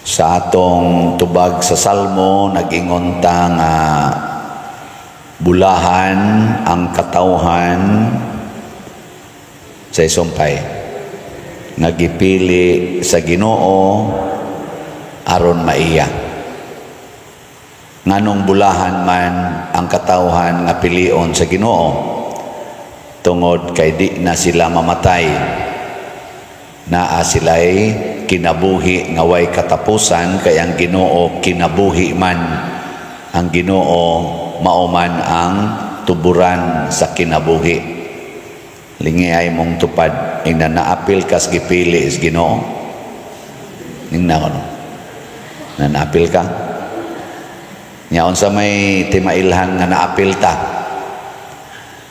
Sa atong tubag sa Salmo, nag-ingon ta nga bulahan ang katawhan sa isumpay, nagipili sa Ginoo aron maiya. Nganong bulahan man ang katawhan nga pilion sa Ginoo, tungod kay di na sila mamatay, naa sila'y kinabuhi nga way katapusan, kay ang Ginoo kinabuhi man. Ang Ginoo mauman ang tuburan sa kinabuhi. Lingi ay mong tupad, ing na naapil kas gipili is Ginoo. Ing na kono, na naapil ka. Nyaon sa may timailhan nga naapil ta.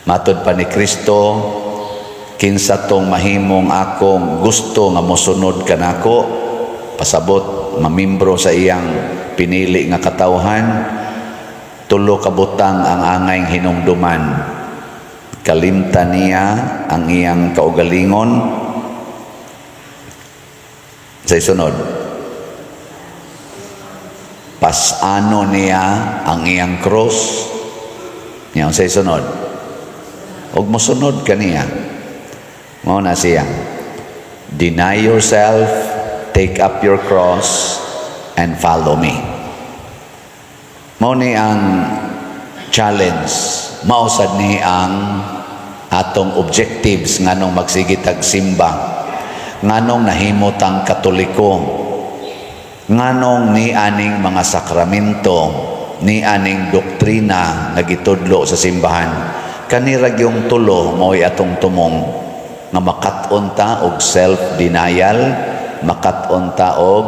Matod pa ni Kristo, kinsa tong mahimong akong gusto nga mosunod kanako, pasabot mamimbro sa iyang pinili nga katawhan, tulo ka butang ang angayng hinumduman. Kalimtan niya ang iyang kaugalingon. Sa isunod, pasano niya ang iyang cross. Yan sa isunod, og mosunod kaniya. Mao na siya, deny yourself, take up your cross, and follow me. Mao ni ang challenge, mausad ni ang atong objectives nganong magsigit ag simba, nganong nahimutang Katoliko, nganong ni aning mga sakramento, ni aning doktrina nga gitudlo sa simbahan. Kanirag yung tulo mao'y atong tumong nga makat-on ta og self-denial, makat-on ta og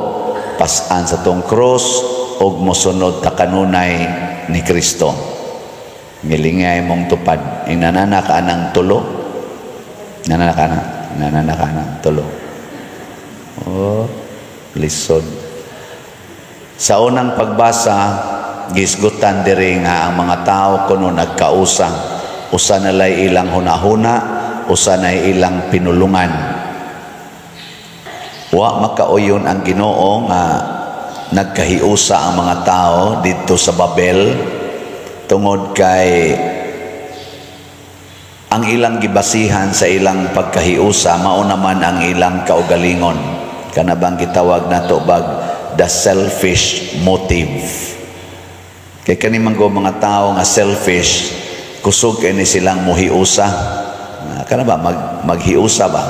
pas-an sa tong cross, og mosunod ta kanunay ni Kristo. Ngilingay mong tupad, ing nananaka ng tulo, nananaka ng tulo. Oh, lisod. Sa unang pagbasa, gisgutan diri nga ang mga tao kuno nagkausa, usa nalay ilang hunahuna, usa na ilang pinulungan. Wa makauyon ang Ginoo nga nagkahiusa ang mga tao dito sa Babel, tungod kay ang ilang gibasihan sa ilang pagkahiusa mao naman ang ilang kaugalingon. Kana bang gitawag nato bag the selfish motive. Kay kani manggo mga tao nga selfish, kusog ini silang muhiusa. Kana ba maghiusa ba?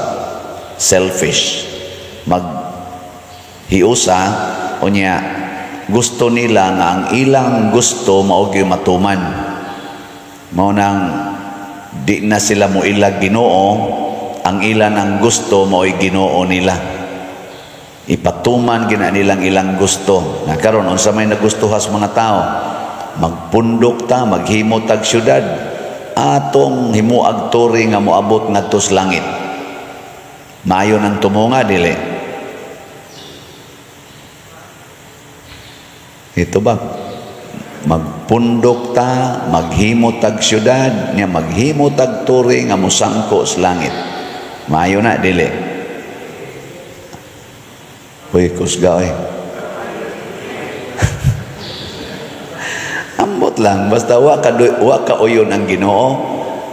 Selfish. Maghiusa unya gusto nila nga ang ilang gusto mao gyud matuman. Mao nang di na sila mo ilag Ginoo, ang ilan ang gusto mao'y Ginoo nila. Ipatuman gina nilang ilang gusto. Na karon unsa may nagustuhas mga tao, magpundok ta, maghimo tag syudad, atong himuag turi nga moabot ngadto sa langit. Maayo nang tumunga dili. Ito ba? Magpundok ta, maghimo tag syudad, nya maghimo tag turi nga mosangko sa langit. Maayo na dili. Uy, kusga eh. Ambot lang, basta wa ka uyon ang Ginoo,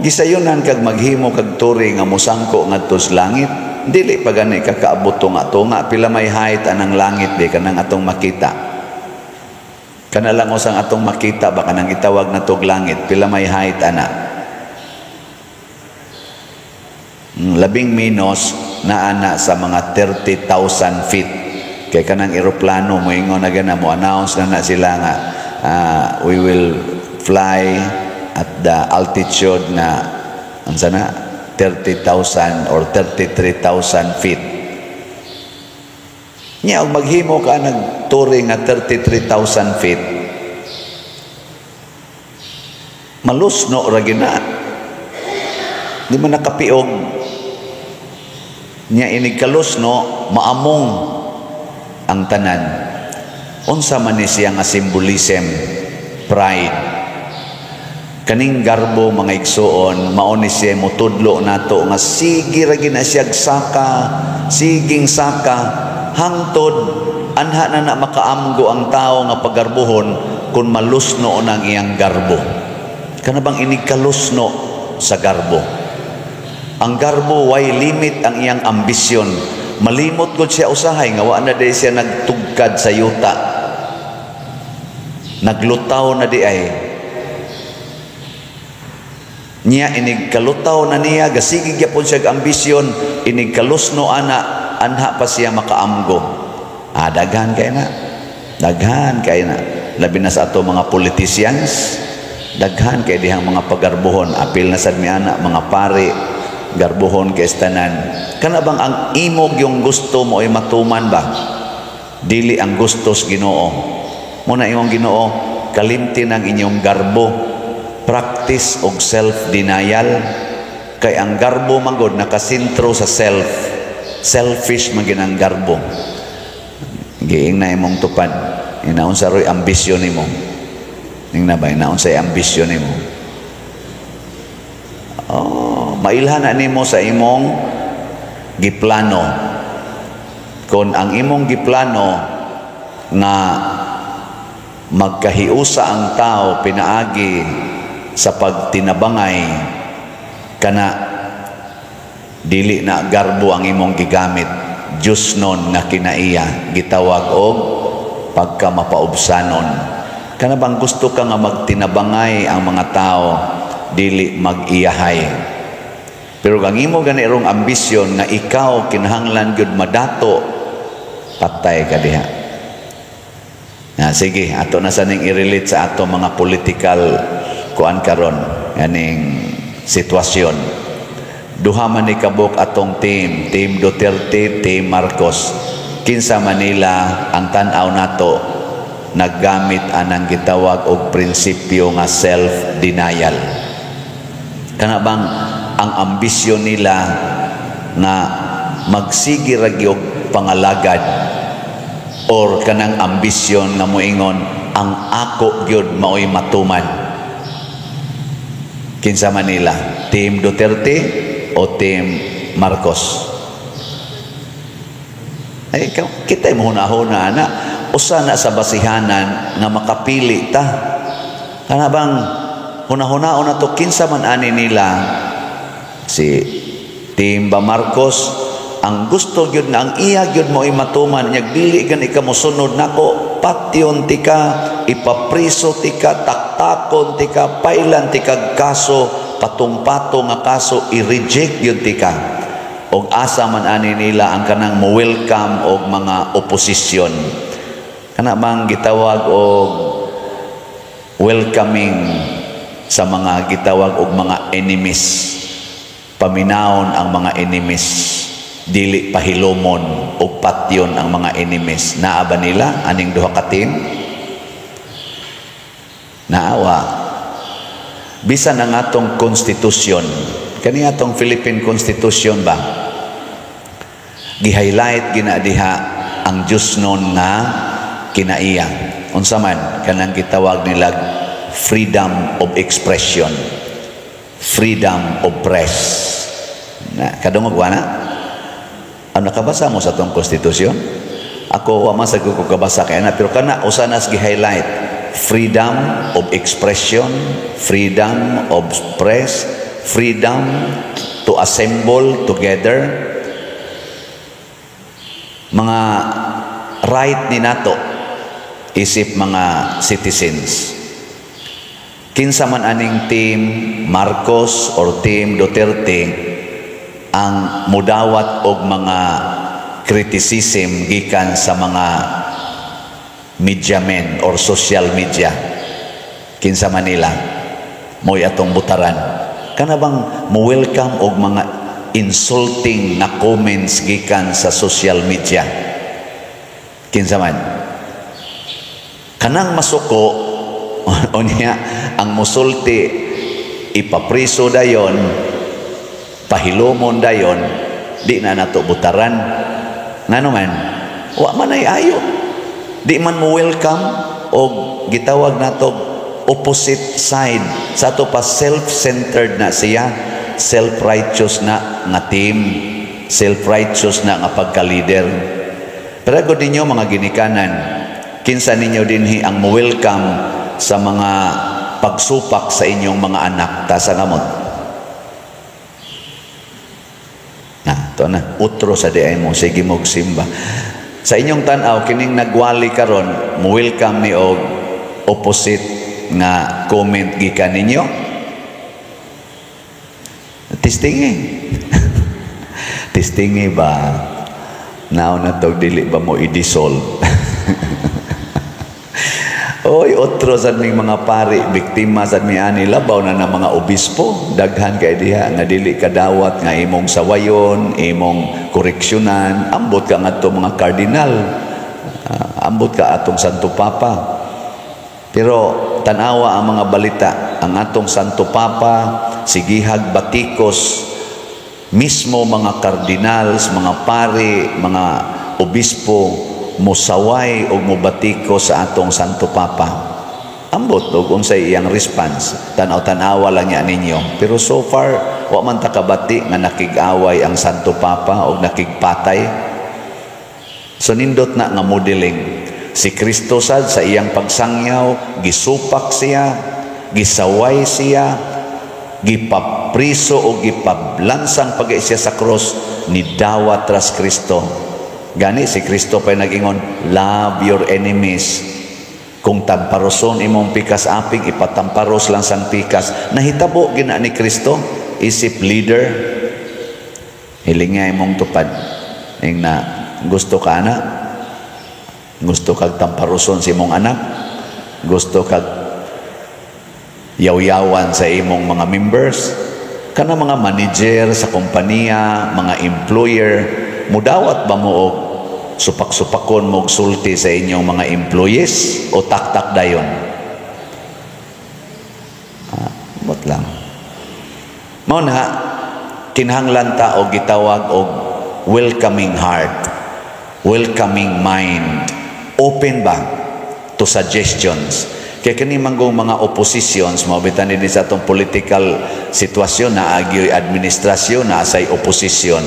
gisayunan kag maghimo kag turi nga mosangko ngadto sa langit. Dili pa gani ka kaabot tunga pila may height anang langit di kanang atong makita. Kana lang usang atong makita ba kanang itawag na tog langit, pila may height ana. Labing minus na ana sa mga 30,000 feet. Kay kanang eroplano mo ingon na gana mo announce na sila nga we will fly at the altitude na unsa na 30,000 or 33,000 feet. Nya og maghimo ka nagturi nga 33,000 feet, malusno ra gina, di man nakapiog. Nya inig kalusno maamong ang tanan. Unsa man ni siya nga symbolism, pride. Kaning garbo mga igsoon, mao ni siya motudlo nato nga sige ra gina siya saka, siging saka hangtod anha na makaamgo ang tao nga pagarbuhon kung malusno ng iyang garbo. Kanabang inigkalusno sa garbo. Ang garbo way limit ang iyang ambisyon. Malimot gud siya usahay nga wa na day siya nagtugkad sa yuta. Naglutaw na di ay. Niya inigkalutaw na niya, gasigig yapon siya ambisyon, inigkalusno ana, anha pa siya makaamgo. Daghan kay na. Daghan kay na. Labi na sa ato mga politicians, daghan kay dihang mga pagarbuhon, apil na sad mi ana mga pare, garbuhon kay tanan. Kana bang ang imog yung gusto mo ay matuman ba? Dili ang gustos Ginoo. Muna imong Ginoo, kalimti ng inyong garbo. Practice og self-denial. Kay ang garbo magod nakasintro sa self. Selfish maginang garbo. Giing na imong tupad. Inaon sa roy ambisyon nimo. Ning na ba inaon sa ambisyon nimo? Mailhan na nimo sa imong giplano. Kung ang imong giplano nga magkahiusa ang tao pinaagi sa pagtinabangay kana dili na garbo ang imong gigamit, Diyos nun nga kinaiya gitawag og pagkamapaubsanon. Kana bang gusto ka nga magtinabangay ang mga tao, dili mag-iyahay. Pero ang imo ganirong ambisyon nga ikaw kinahanglan gyud madato, patay ka diha. Sige, ato na sa ning i-relate sa ato mga political kuan karon ganing sitwasyon. Duha man ni kabuk atong team Duterte, team Marcos. Kinsa Manila ang tan-aw nato naggamit anang gitawag og prinsipyo nga self-denial. Kana bang ang ambisyon nila na magsigi ra gyud pangalagad or kanang ambisyon na moingon ang ako gyud maoy matuman. Kinsa Manila, team Duterte o team Marcos? Ay kita mo hunahuna na usa na sa basihanan nga makapili ta. Kana bang hunahuna na to kinsa man ani nila si team ba Marcos ang gusto gyud na ang iya gyud mo matuman nya dili gan ika mosunod nako, patyon tika, ipapriso tika, taktakon tika, pailan tika kaso, patong-patong nga kaso i-reject gyud tika. Og asa man ani nila ang kanang mo-welcome og mga oposisyon. Kana bang gitawag og welcoming sa mga gitawag og mga enemies. Paminawon ang mga enemies. Dili pahilomon o patyon ang mga enemies. Naa ba nila aning duha ka team? Naawa. Bisan ang atong konstitusyon, kani atong Philippine Constitution ba? Gi-highlight ginadiha ang Diyos nun nga kinaiya. Unsa man kanang gitawag nila freedom of expression, freedom of press. Na kadungog na? Ang nakabasa mo sa tong konstitusyon? Ako wa man sa ko kabasa kay na, pero kana usa nas gi-highlight freedom of expression, freedom of press, freedom to assemble together. Mga right ni nato isip mga citizens. Kinsa man aning team Marcos or team Duterte ang mudawat og mga criticism gikan sa mga media men or social media, kinsa Manila mo'y atong butaran. Kana bang mo-welcome og mga insulting na comments gikan sa social media? Kinsa man? Kanang masuko o niya ang musulti ipapriso dayon, pahilomon dayon, di na nato butaran. Ngano man? Wa man ay ayo. Di man mo welcome o gitawag nato opposite side. Sa to pa self-centered na siya, self-righteous na nga team, self-righteous na nga pagka-leader. Pero agad ninyo mga ginikanan, kinsa ninyo dinhi ang welcome sa mga pagsupak sa inyong mga anak ta sa ngamot. Ito na, utro sa diay mo, sige mong simba. Sa inyong tanaw, kining nagwali karon, mo welcome ni og opposite nga comment gikan ninyo. Testingi. Testingi ba? Now na to, dili ba mo i-dissolve? Oy, otro sa ning mga pari, biktima sa mi ani, labaw na ng mga obispo. Daghan kay diha, nga dili kadawat, nga imong sawayon, imong koreksyonan. Ambot ka nga to mga kardinal. Ambot ka atong Santo Papa. Pero tanawa ang mga balita, ang atong Santo Papa, sigihag batikos, mismo mga kardinals, mga pari, mga obispo, musaway o mubatiko sa atong Santo Papa. Ambot o kung sa iyang response, tanaw-tanawa lang niya ninyo. Pero so far, wa man takabati nga nakig-away ang Santo Papa o nakigpatay. So nindot na nga modeling. Si Kristo sad sa iyang pagsangyaw, gisupak siya, gisaway siya, gipapriso o gipablansang pag siya sa cross, ni dawat ras Kristo. Gani si Kristo pa'y nag-ingon, love your enemies. Kung tamparoson imong pikas aping, ipatamparos lang sang pikas. Nahitabo gina ni Kristo, isip leader, hilingay mong tupad. Ing na gusto ka na, gusto kag tamparoson si imong anak, gusto kag yaw-yawan sa imong mga members, kana mga manager sa kompanya, mga employer, mudawat ba mo og supak-supakon mo og sulti sa inyong mga employees o tak-tak dayon? Bot lang. Mao na kinahanglan ta og gitawag og welcoming heart, welcoming mind, open ba to suggestions. Kaya kini manggong mga oppositions, mabitan din sa atong political sitwasyon na agyo'y administrasyon na asay opposition.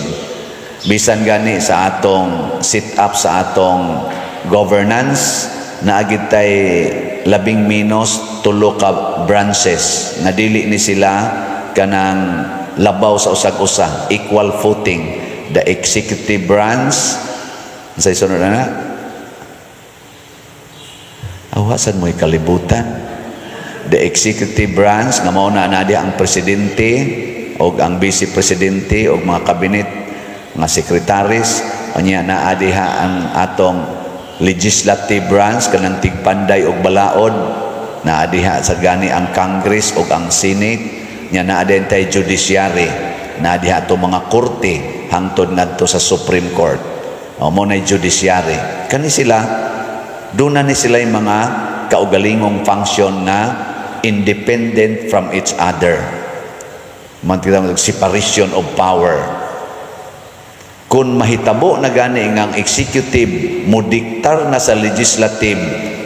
Bisan gani sa atong sit up sa atong governance, na agit tay 10 tulo ka branches na dili ni sila kanang labaw sa usag-usa, equal footing. The executive branch, sa isunod na awasan mo'y kalibutan. The executive branch, nga mauna na diya ang presidente o ang vice presidente o mga kabinet, mga sekretaris, o niya na adiha ang atong legislative branch, kanang tigpanday o balaod, na adiha sa gani ang Congress o ang Senate, niya na adiha tayo judiciary, na adiha to mga korte, hangtod ngadto sa Supreme Court. O mo na judiciary. Kani sila, doon na ni sila yung mga kaugalingong function na independent from each other. Separation of power. Kung mahitabo na gani ang executive mudiktar na sa legislative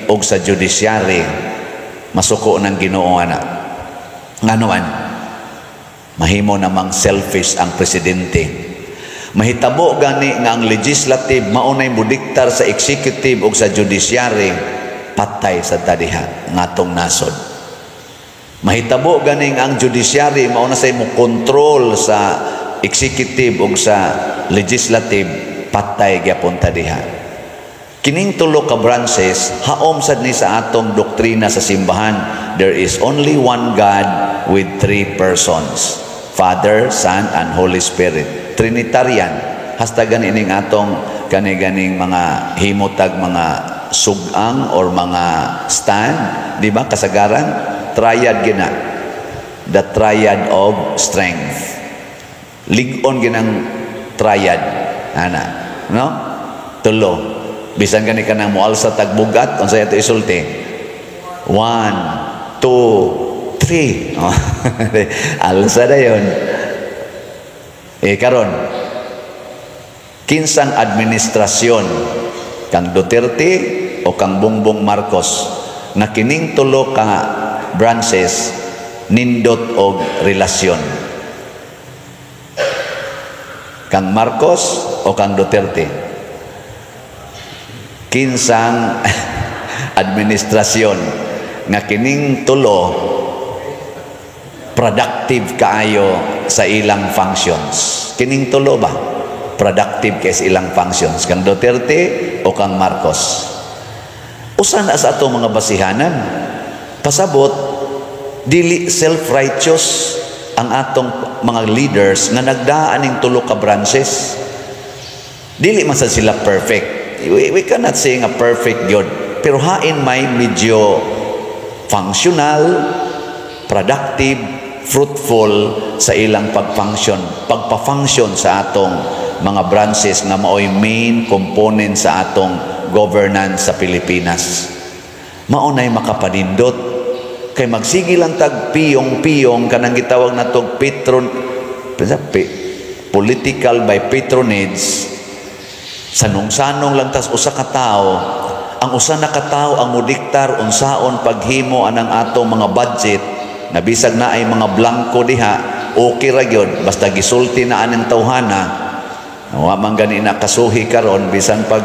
o sa judiciary, masuko ng Ginoo na. Nganuan, mahimo namang selfish ang presidente. Mahitabo gani nga ang legislative maunay mudiktar sa executive o sa judiciary, patay sa tadiha ngatong nasod. Mahitabo gani nga ang judiciary mauna say mo control sa executive o sa legislative, patay gyapon tadiha. Kining tulo ka branches haom sad ni sa atong doktrina sa simbahan. There is only one God with 3 persons, Father, Son, and Holy Spirit. Trinitarian. Hastagan ining atong kani-ganing mga himutag, mga sugang or mga stand, di ba kasagaran? Triad gina. The triad of strength. Ligon ginang triad. Ana, no? Tulo. Bisan gani kanang moal sa tagbugat, unsay ato isulti? 1, 2, 3. Alsa dayon. Karon, kinsang administrasyon, kang Duterte o kang Bongbong Marcos, na kining tulo ka branches nindot og relasyon? Kang Marcos o kang Duterte? kinsang administrasyon nga kining tulo productive kaayo sa ilang functions. Kining tulo ba productive kay sa ilang functions, kang Duterte o kang Marcos? Usa na sa atong mga basihanan, pasabot dili self-righteous ang atong mga leaders nga nagdaan ning tulo ka branches. Dili man sad sila perfect. We cannot say nga perfect gyud, pero hain may medyo functional, productive, fruitful sa ilang pagpa-function sa atong mga branches nga maoy main component sa atong governance sa Pilipinas. Maunay makapanindot kay magsige lang tag piyong-piyong kanang gitawag na tog political by patronage. Sanong-sanong lang tas usa ka tawo, ang usa na ka tawo ang mudiktar unsaon paghimo anang atong mga budget, na bisag na ay mga blanco diha, okay ra gyud basta gisulti na anang tawhana. Wa man gani na kasuhi karon bisan pag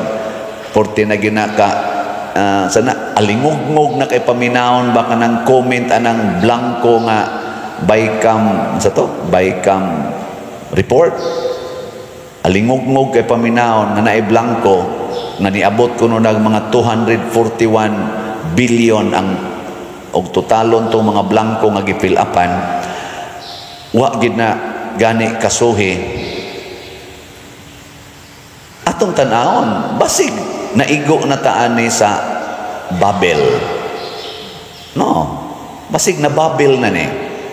porte na ginaka sana alingog-ngog na kay paminawon ba kanang comment anang blanco nga bycam sa to bycam report. Alingog-ngog kay paminawon nga naay blanco nga niabot kuno nag mga 241 billion ang og totalon tong mga blanco nga gipil upan. Wa gid na gani kasuhi. Atong tan-awon basig naigo na taani sa Babel. No, basig na Babel na ni.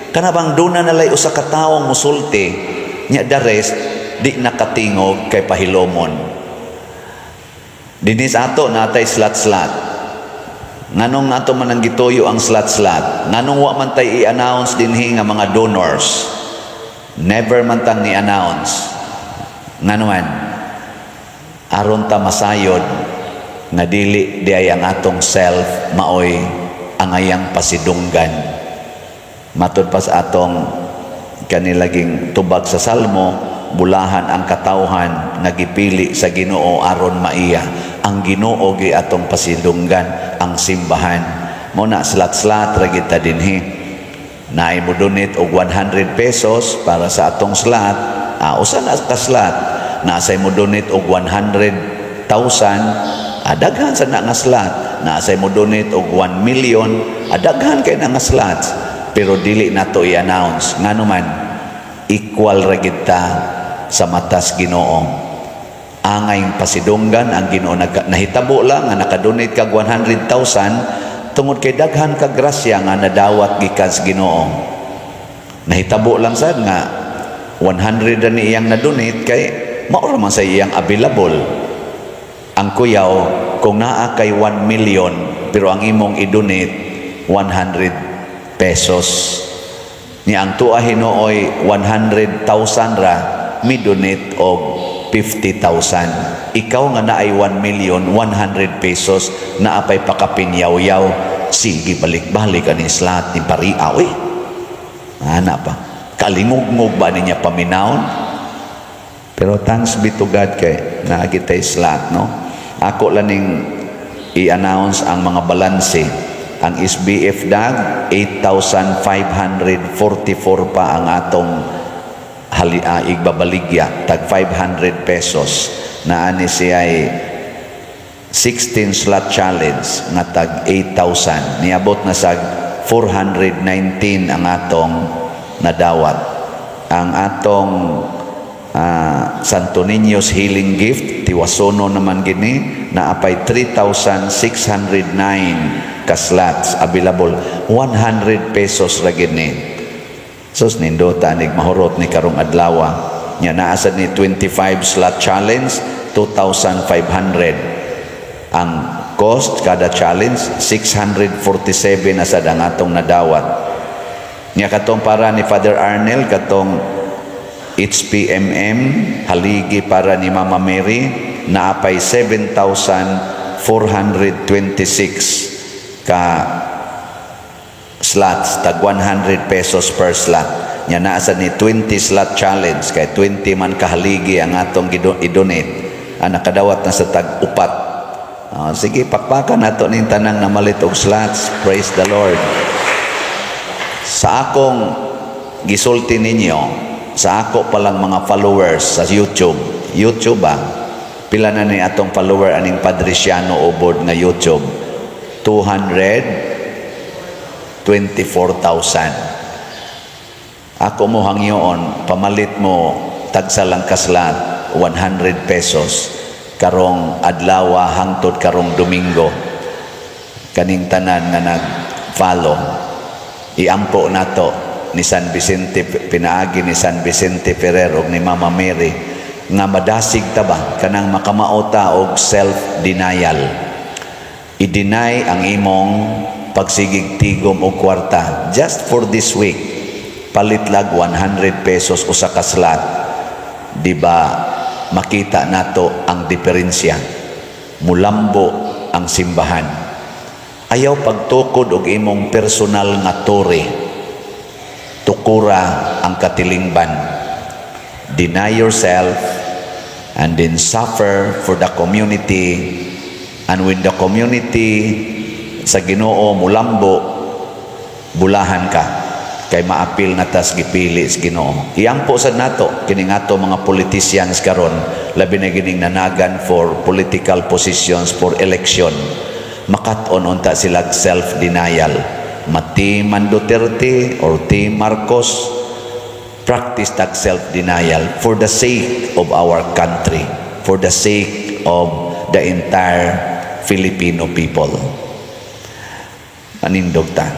Kanabang duna nalay usa ka tawo musulti nya the rest di nakatingog kay pahilomon. Dinis ato natay slat-slat. Nganong nato man ang gituyo ang slat-slat? Nganong wa man tay i-announce dinhi nga mga donors? Never man tang ni-announce. Nganuman? Aron ta masayod nga dili di ay ang atong self maoy ang ayang pasidunggan. Matud pa sa atong kanilaging tubag sa Salmo, bulahan ang katawhan nga gipili sa Ginoo aron maiya. Ang Ginoo gi atong pasidunggan, ang simbahan. Mo na slat-slat ra kita dinhi. Naay mo donate og 100 pesos para sa atong slat. Usa na ka slat. Naasay mo donate og 100,000, daghan sa na nga slat. Naasay mo donate og 1 million, daghan kay na nga slats. Pero dili nato i-announce nganuman equal ra kita sa matas Ginoo. Angay pasidunggan ang Ginoo nahitabo lang nga nakadonate kag 100,000 tungod kay daghan ka grasya nga nadawat gikan sa Ginoo. Nahitabo lang sad nga 100 na iyang na-donate kay mao ra man sa iyang available. Ang kuyaw kung naa kay 1 million pero ang imong i-donate 100 pesos. Ni ang tuwa hinooy 100,000 ra mi-donate og 50,000. Ikaw nga naay 1 million 100 pesos na apay pakapinyaw-yaw, sige balik-balik ani slat ni pariaw ana pa kalingog-ngog ba niya paminawon. Pero thanks be to God kay naagitay slat, no? Ako laning i-announce ang mga balanse. Ang SBF DAG 8,544 pa ang atong igbabaligya, tag 500 pesos. Naani siya ay 16 slot challenge nga tag 8,000. Niabot na sa 419 ang atong nadawat. Ang atong Santo Niño's Healing Gift tiwasono naman gini na apay 3,609 ka slots available, 100 pesos ra gini. Sus nindo tanig mahurot ni karong adlaw nya naa sad ni 25 slot challenge 2,500 ang cost kada challenge. 647 na sad ang atong nadawat nya. Katong para ni Father Arnel katong HPMM haligi para ni Mama Mary na apay 7,426 ka slots tag 100 pesos per slot nya. Naasa ni 20 slot challenge kay 20 man kahaligi ang atong i-donate. Nakadawat na sa tag upat Sige, pakpakan nato ning tanang na malit og slots. Praise the Lord. Sa akong gisulti ninyo, sa ako palang mga followers sa YouTube, pila na ni atong follower aning Padre Siano Ubod nga YouTube? 224,000. Ako mo hangyoon, pamalit mo tagsa lang kaslat 100 pesos karong adlaw hangtod karong Domingo. Kaning tanan nga nag-follow, iampo nato ni San Vicente, pinaagi ni San Vicente Ferrer ug ni Mama Mary nga madasig ta ba kanang makamauta og self-denial. I-deny ang imong pagsigig tigom og kwarta just for this week. Palit lag 100 pesos usa ka slot. Di ba makita nato ang diferensya? Mulambo ang simbahan. Ayaw pagtukod og imong personal nga tore. Tukura ang katilingban. Deny yourself and then suffer for the community. And when the community sa Ginoo mulambo, bulahan ka kay maapil na tas gipili sa Ginoo. Iampo sad nato kining ato mga politicians karon, labi na gining nanagan for political positions for election. Makat-on unta sila self-denial. Team Duterte or Team Marcos, practice that self-denial for the sake of our country, for the sake of the entire Filipino people. Anindog ta.